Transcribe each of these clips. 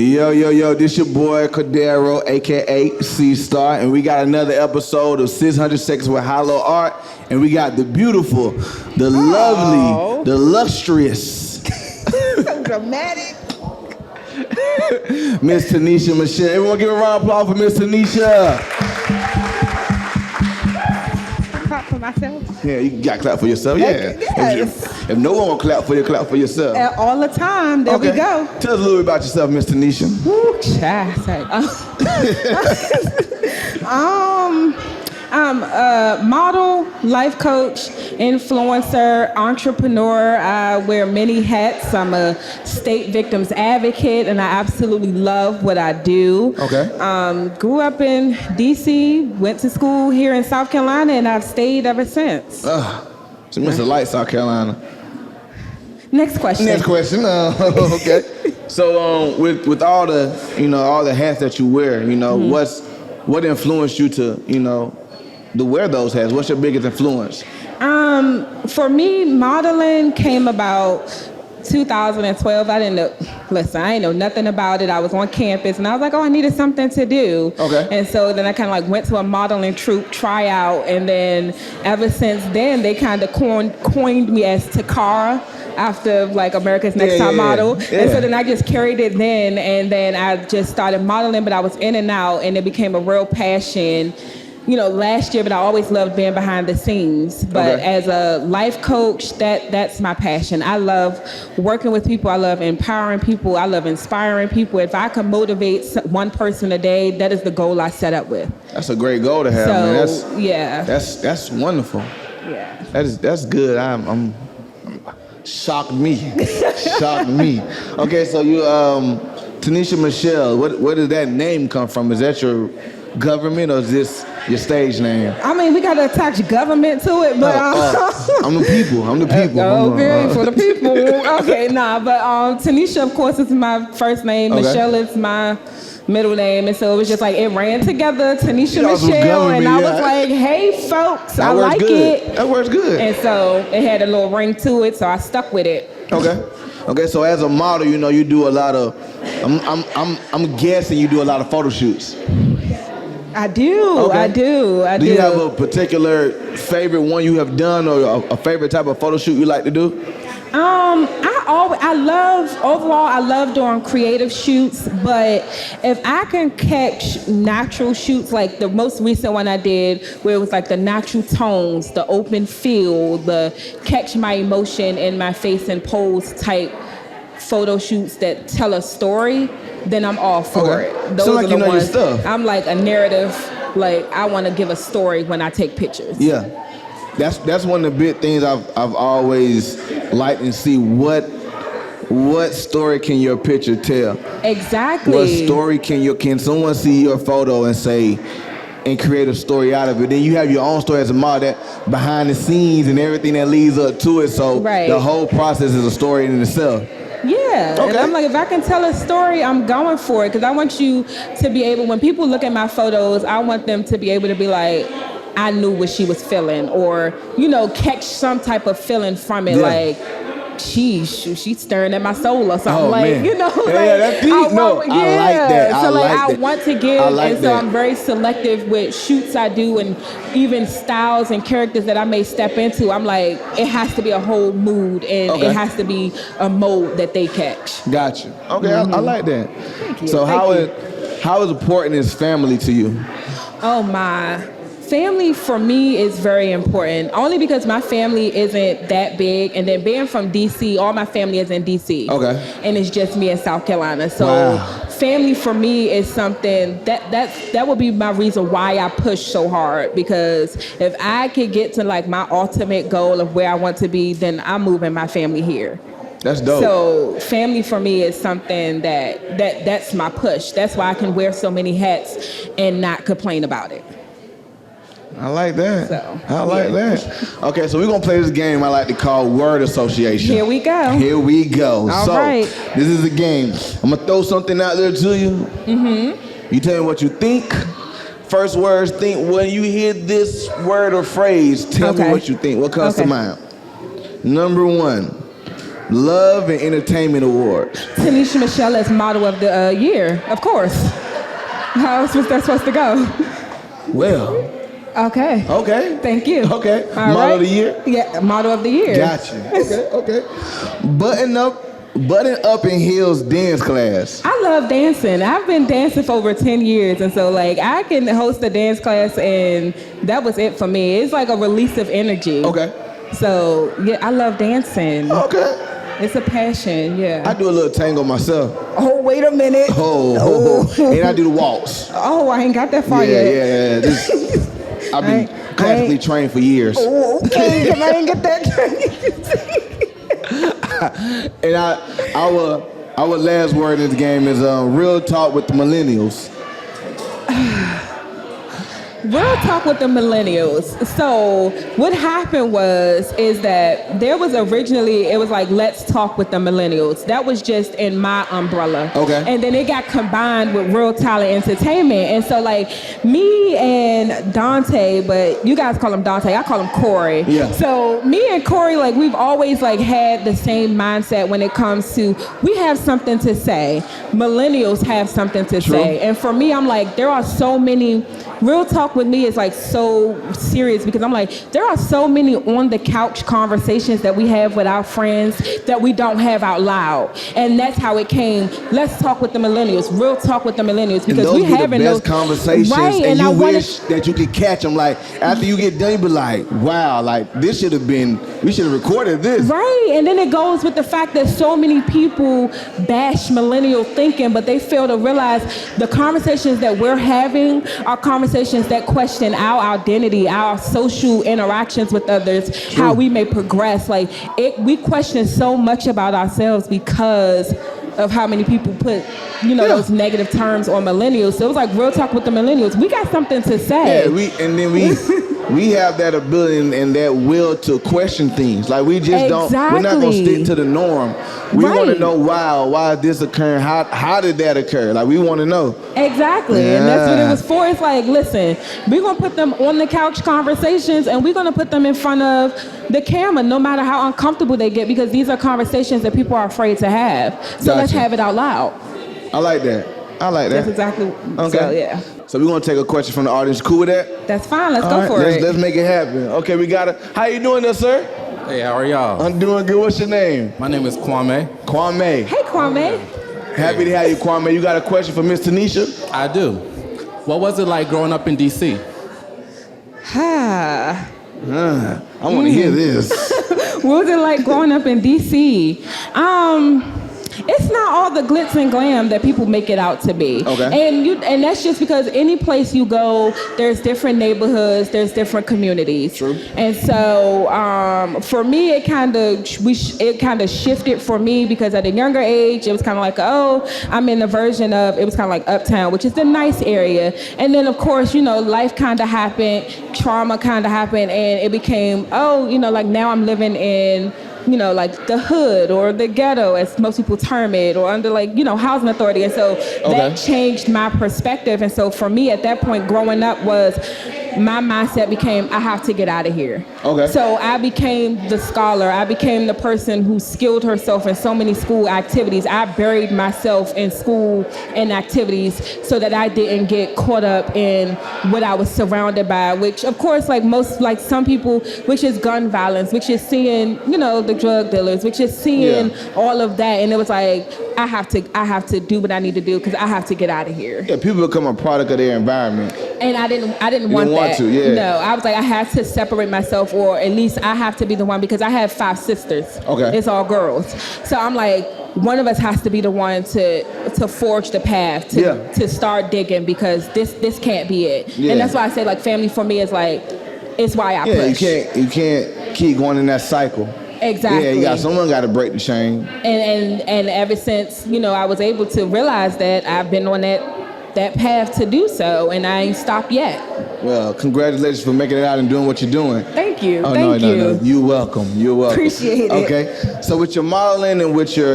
Yo, this your boy Cordero, aka C Star, and we got another episode of 600 Seconds with HYLO Art, and we got the beautiful, the lovely, the lustrous, so dramatic, Miss Tanisha Michelle. Everyone give a round of applause for Miss Tanisha. clap for myself. Yeah, you got to clap for yourself. Yeah. Yes. If no one will clap for you, clap for yourself. All the time. There we go. Tell us a little bit about yourself, Miss Tanisha. Woo, child. I'm a model, life coach, influencer, entrepreneur. I wear many hats. I'm a state victims advocate, and I absolutely love what I do. Okay. Grew up in D.C., went to school here in South Carolina, and I've stayed ever since. So you must have liked South Carolina. Next question. Okay. So with all the all the hats that you wear, what influenced you to to wear those hats? What's your biggest influence? For me, modeling came about 2012. I didn't know. Listen, I didn't know nothing about it. I was on campus, and I was like, I needed something to do. Okay. And so then I kind of went to a modeling troupe tryout, and then ever since then, they kind of coined me as Takara after America's Next Top Model. Yeah. And so then I just carried it then, and then I just started modeling, but I was in and out, and it became a real passion. Last year, but I always loved being behind the scenes. But as a life coach, that's my passion. I love working with people. I love empowering people. I love inspiring people. If I can motivate one person a day, that is the goal I set up with. That's a great goal to have, man. That's wonderful. Yeah. That's good. I'm shocked me. Shocked me. Okay, so you Tanisha Michelle, where did that name come from? Is that your government or is this your stage name? I mean, we got to attach government to it, but I'm the people. Okay, for the people. Okay, but Tanisha, of course, is my first name. Okay. Michelle is my middle name, and so it was just it ran together. Tanisha Michelle, and I was like, hey, folks, I like it. That works good. And so it had a little ring to it, so I stuck with it. Okay. So as a model, you do a lot of. I'm guessing you do a lot of photo shoots. I do. Okay. I do. Do you have a particular favorite one you have done, or a favorite type of photo shoot you like to do? I love doing creative shoots, but if I can catch natural shoots, like the most recent one I did, where it was the natural tones, the open feel, the catch my emotion in my face and pose type photo shoots that tell a story, then I'm all for it. Those so are the ones. Your stuff. I'm like a narrative, I want to give a story when I take pictures. Yeah, that's one of the big things I've always liked and see. What story can your picture tell? Exactly. What story can someone see your photo and say, and create a story out of it? Then you have your own story as a model, that behind the scenes and everything that leads up to it. So the whole process is a story in itself. Yeah, and I'm if I can tell a story, I'm going for it, because I want you to be able, when people look at my photos, I want them to be able to be like, I knew what she was feeling, or, catch some type of feeling from it, she's staring at my soul or something, man. That's deep. I like that. So I want to give, and so that. I'm very selective with shoots I do, and even styles and characters that I may step into. I'm like, it has to be a whole mood, and it has to be a mode that they catch. Gotcha. Okay, I like that. Thank you. So how is important is family to you? Oh my. Family for me is very important, only because my family isn't that big, and then being from DC, all my family is in DC. Okay. And it's just me in South Carolina. So family for me is something that would be my reason why I push so hard, because if I could get to my ultimate goal of where I want to be, then I'm moving my family here. That's dope. So family for me is something that's my push. That's why I can wear so many hats and not complain about it. I like that. I like that. Okay, so we're going to play this game I like to call word association. Here we go. All right. This is a game. I'm going to throw something out there to you. Mm-hmm. You tell me what you think. First words, think when you hear this word or phrase, tell me what you think. What comes to mind? Number one, Love and Entertainment Awards? Tanisha Michelle as Model of the Year, of course. How else was that supposed to go? Well. Okay. Okay. Thank you. Okay. All Model right. of the Year? Yeah, Model of the Year. Gotcha. Okay. Button up in heels dance class. I love dancing. I've been dancing for over 10 years, and so like I can host a dance class, and that was it for me. It's like a release of energy. Okay. So yeah, I love dancing. Okay. It's a passion, yeah. I do a little tango myself. Oh, wait a minute. And I do the waltz. Oh, I ain't got that far yet. Yeah. I've been classically trained for years. Oh, okay, and I ain't get that trained. And our last word in this game is real talk with the millennials. Real talk with the millennials. So what happened is that there was originally, it was like, let's talk with the millennials. That was just in my umbrella. Okay. And then it got combined with Real Talent Entertainment. And so like me and Dante, but you guys call him Dante, I call him Corey. Yeah. So me and Corey, like we've always like had the same mindset when it comes to, we have something to say. Millennials have something to say. And for me, I'm like, there are so many, Real Talk with me is like so serious because I'm like, there are so many on the couch conversations that we have with our friends that we don't have out loud. And that's how it came. Let's talk with the millennials. Real talk with the millennials because and those we having the best those conversations, right, and you wish that you could catch them. Like after you get done, you be like, wow, like this should have been. We should have recorded this. Right, and then it goes with the fact that so many people bash millennial thinking, but they fail to realize the conversations that we're having are conversations that question our identity, our social interactions with others, how we may progress. Like we question so much about ourselves because of how many people put, those negative terms on millennials. So it was like Real Talk with the millennials. We got something to say. Yeah, we have that ability and that will to question things. Like we just don't. We're not gonna stick to the norm. We want to know why is this occurring? How did that occur? Like we want to know. Exactly, and that's what it was for. It's like, listen, we're gonna put them on the couch conversations, and we're gonna put them in front of the camera, no matter how uncomfortable they get, because these are conversations that people are afraid to have. So let's have it out loud. I like that. That's exactly. Okay. So, yeah. So we're gonna take a question from the audience. Cool with that? That's fine. Let's go for it. Let's make it happen. Okay, we got it. How you doing there, sir? Hey, how are y'all? I'm doing good. What's your name? My name is Kwame. Kwame. Hey, Kwame. Happy to have you, Kwame. You got a question for Miss Tanisha? I do. What was it like growing up in D.C.? I want to hear this. What was it like growing up in D.C.? It's not all the glitz and glam that people make it out to be. Okay. And that's just because any place you go, there's different neighborhoods, there's different communities. True. And so for me, it kind of shifted for me because at a younger age, it was kind of like, I'm in the version of, it was kind of like Uptown, which is the nice area. And then of course, life kind of happened, trauma kind of happened, and it became, like now I'm living in, like the hood or the ghetto, as most people term it, or under housing authority. And so that changed my perspective. And so for me at that point growing up was, my mindset became, I have to get out of here. Okay. So I became the scholar. I became the person who skilled herself in so many school activities. I buried myself in school and activities so that I didn't get caught up in what I was surrounded by, which of course, like some people, which is gun violence, which is seeing, the drug dealers, which is seeing all of that. And it was like, I have to do what I need to do because I have to get out of here. Yeah, people become a product of their environment. And I didn't want that. No, I was like, I had to separate myself, or at least I have to be the one, because I have 5 sisters. Okay. It's all girls. So I'm like, one of us has to be the one to forge the path, to start digging, because this can't be it. Yeah. And that's why I say, like, family for me is like, it's why I push. You can't keep going in that cycle. Exactly. Yeah, someone got to break the chain. And ever since, I was able to realize that, I've been on that path to do so, and I ain't stopped yet. Well, congratulations for making it out and doing what you're doing. Thank you. Oh, Thank you. No. You're welcome. Appreciate it. Okay. So with your modeling and with your,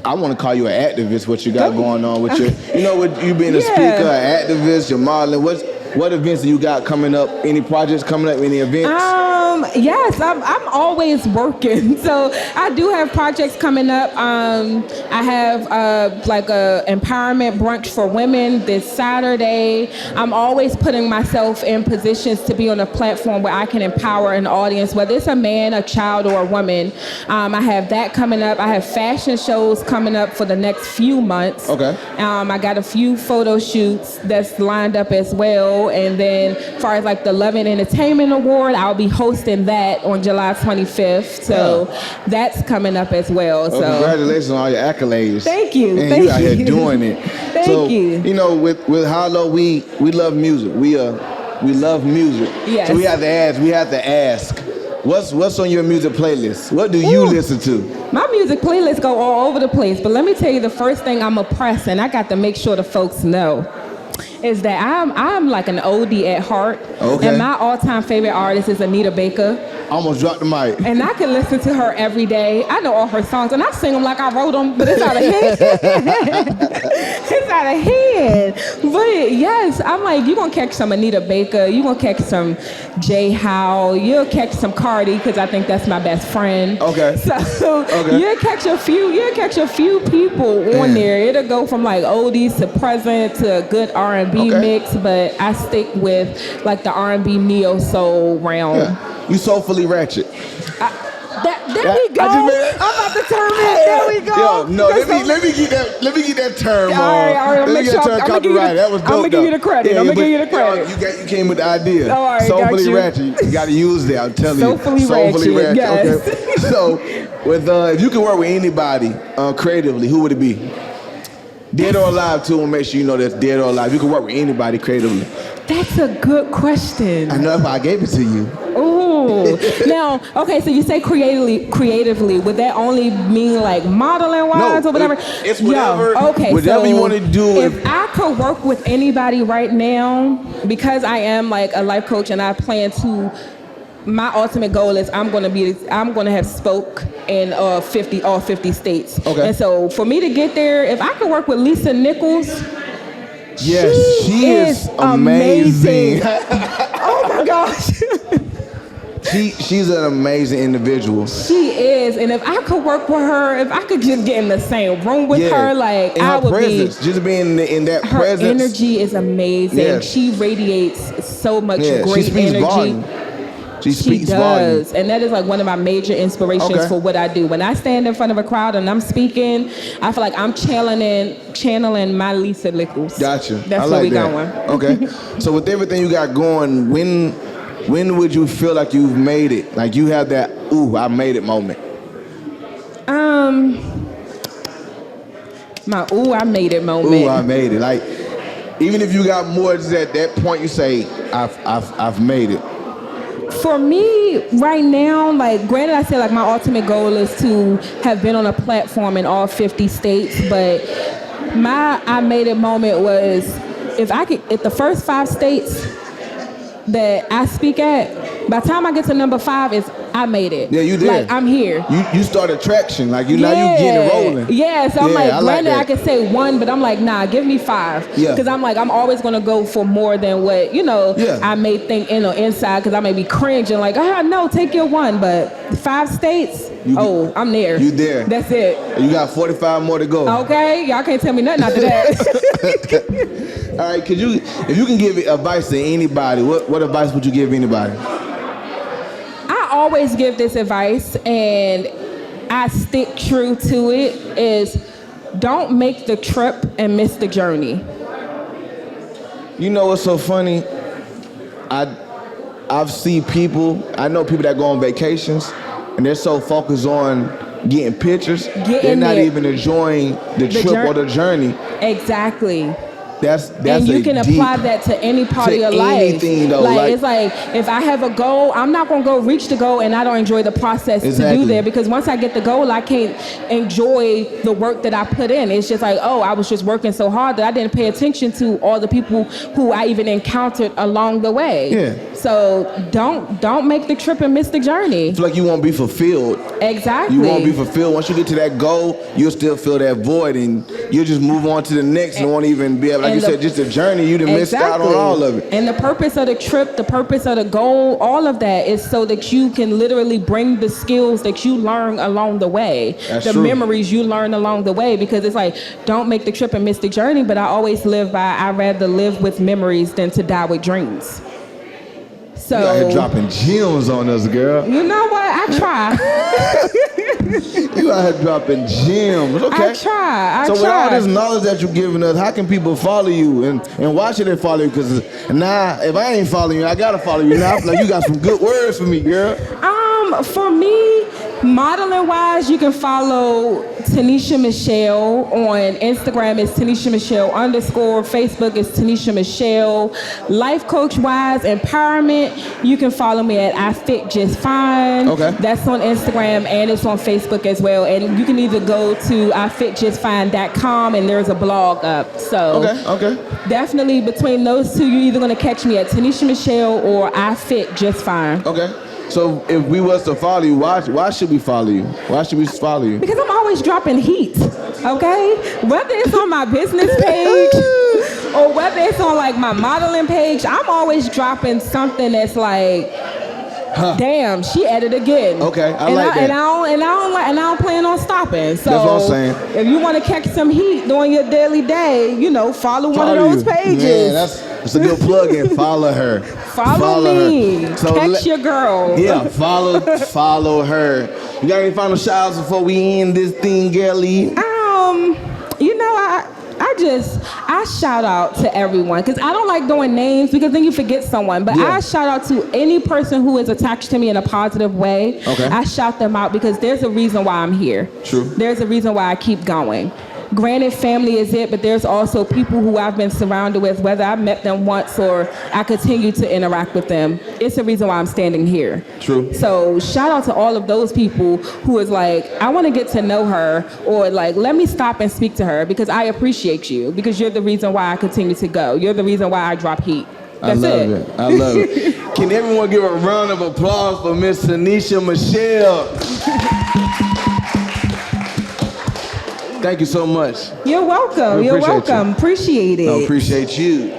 I want to call you an activist, what you got going on with your, with you being a speaker, an activist, your modeling. What events do you got coming up? Any projects coming up? Any events? Yes, I'm always working. So I do have projects coming up. I have like a empowerment brunch for women this Saturday. I'm always putting myself in positions to be on a platform where I can empower an audience, whether it's a man, a child, or a woman. I have that coming up. I have fashion shows coming up for the next few months. Okay. I got a few photo shoots that's lined up as well. And then as far as like the Love and Entertainment Award, I'll be hosting that on July 25th. So that's coming up as well. So congratulations on all your accolades. Thank you. And Thank you out here doing it. Thank you. You know, with HYLO, we love music. We love music. Yes. So we have to ask, what's on your music playlist? What do you listen to? My music playlists go all over the place, but let me tell you the first thing I'm oppressing. I got to make sure the folks know is that I'm like an oldie at heart. Okay. And my all-time favorite artist is Anita Baker. Almost dropped the mic. And I can listen to her every day. I know all her songs, and I sing them like I wrote them, but it's out of head. It's out of head. But yes, I'm like, you're going to catch some Anita Baker. You're going to catch some HYLO. You'll catch some Cardi, because I think that's my best friend. Okay. So you'll catch a few people on there. It'll go from like oldies to present to a good R&B mix, but I stick with like the R&B neo-soul realm. Yeah. You soulfully ratchet. There we go. I'm about to turn it. There we go. Yo, no, let me get that term. All right, let me get that term copyrighted. That was dope. I'm gonna give you the credit. Yeah, I'm gonna give you the credit. You came with the idea. All right, soulfully got you. ratchet. You got to use that. I'm telling Soulfully you. Soulfully ratchet. Yes. Okay. So, if you could work with anybody creatively, who would it be? Dead or alive, too. We'll make sure you know that's dead or alive. You can work with anybody creatively. That's a good question. I know if I gave it to you. Ooh. Now, okay, so you say creatively. Would that only mean like modeling wise or whatever? It's whatever. Whatever you want to do. If I could work with anybody right now, because I am like a life coach and I plan to. My ultimate goal is I'm gonna have spoke in all 50 states. Okay. And so for me to get there, if I could work with Lisa Nichols, yes, she is amazing. Oh my gosh. She's an amazing individual. She is, and if I could work with her, if I could just get in the same room with her, like in I her would presence, be. Just being in that her presence. Her energy is amazing. Yeah. She radiates so much great she speaks energy. Volume. She speaks does, volume. and that is like one of my major inspirations for what I do. When I stand in front of a crowd and I'm speaking, I feel like I'm channeling my Lisa Nichols. Gotcha. That's where we going. Okay. So with everything you got going, when would you feel like you've made it? Like you have that, ooh, I made it moment. My ooh, I made it moment. Ooh, I made it. Like even if you got more at that point, you say, I've made it. For me, right now, like granted, I said like my ultimate goal is to have been on a platform in all 50 states, but my I made it moment was if the first 5 states that I speak at, by the time I get to number 5 is I made it. Yeah, you did. Like I'm here. You started traction. Like now you getting it rolling. Yeah, so I'm like, granted I can could say 1, but I'm like, nah, give me 5. Yeah. Because I'm like, I'm always gonna go for more than what, I may think inside, because I may be cringing like, no, take your 1. But 5 states, I'm there. You there. That's it. You got 45 more to go. Okay, y'all can't tell me nothing after that. All right, if you can give advice to anybody, what advice would you give anybody? I always give this advice, and I stick true to it, is don't make the trip and miss the journey. You know what's so funny? I've seen people, I know people that go on vacations, and they're so focused on getting pictures, they're not even enjoying the trip or the journey. Exactly. That's and you can apply that to any part of your life. Anything though, like it's like if I have a goal, I'm not gonna go reach the goal and I don't enjoy the process to do there, because once I get the goal, I can't enjoy the work that I put in. It's just like, I was just working so hard that I didn't pay attention to all the people who I even encountered along the way. Yeah. So don't make the trip and miss the journey. I feel like you won't be fulfilled. Exactly. You won't be fulfilled. Once you get to that goal, you'll still feel that void, and you'll just move on to the next and won't even be able. like you said, just a journey. You done missed out on all of it. And the purpose of the trip, the purpose of the goal, all of that is so that you can literally bring the skills that you learn along the way, the memories you learn along the way. Because it's like, don't make the trip and miss the journey. But I always live by, I'd rather live with memories than to die with dreams. So you out here dropping gems on us, girl. You know what? I try. You out here dropping gems. Okay. I try. So with all this knowledge that you're giving us, how can people follow you and why should they follow you? Because now, if I ain't following you, I gotta follow you. Now I feel like you got some good words for me, girl. For me, modeling wise, you can follow Tanisha Michelle on Instagram. It's Tanisha Michelle _ Facebook is Tanisha Michelle. Life coach wise, empowerment, you can follow me at I Fit Just Fine. Okay. That's on Instagram and it's on Facebook as well. And you can either go to ifitjustfine.com and there's a blog up. So okay. Definitely between those two, you're either gonna catch me at Tanisha Michelle or I Fit Just Fine. Okay. So if we was to follow you, why should we follow you? Why should we follow you? Because I'm always dropping heat, okay? Whether it's on my business page or whether it's on like my modeling page, I'm always dropping something that's like, damn, she at it again. Okay, I like that. And I don't plan on stopping. So that's what I'm saying. If you want to catch some heat during your daily day, follow one of those pages. Man, that's a good plug-in. Follow her. Follow me. Her. So catch your girl. Yeah, follow her. You got any final shout-outs before we end this thing, girlie? I shout out to everyone because I don't like doing names because then you forget someone. But I shout out to any person who is attached to me in a positive way. Okay. I shout them out because there's a reason why I'm here. True. There's a reason why I keep going. Granted, family is it, but there's also people who I've been surrounded with, whether I met them once or I continue to interact with them. It's the reason why I'm standing here. True. So shout out to all of those people who is like, I want to get to know her, or like, let me stop and speak to her because I appreciate you, because you're the reason why I continue to go. You're the reason why I drop heat. That's it. I love it. Can everyone give a round of applause for Miss Tanisha Michelle? Thank you so much. You're welcome. You're welcome. Appreciate it. I appreciate you.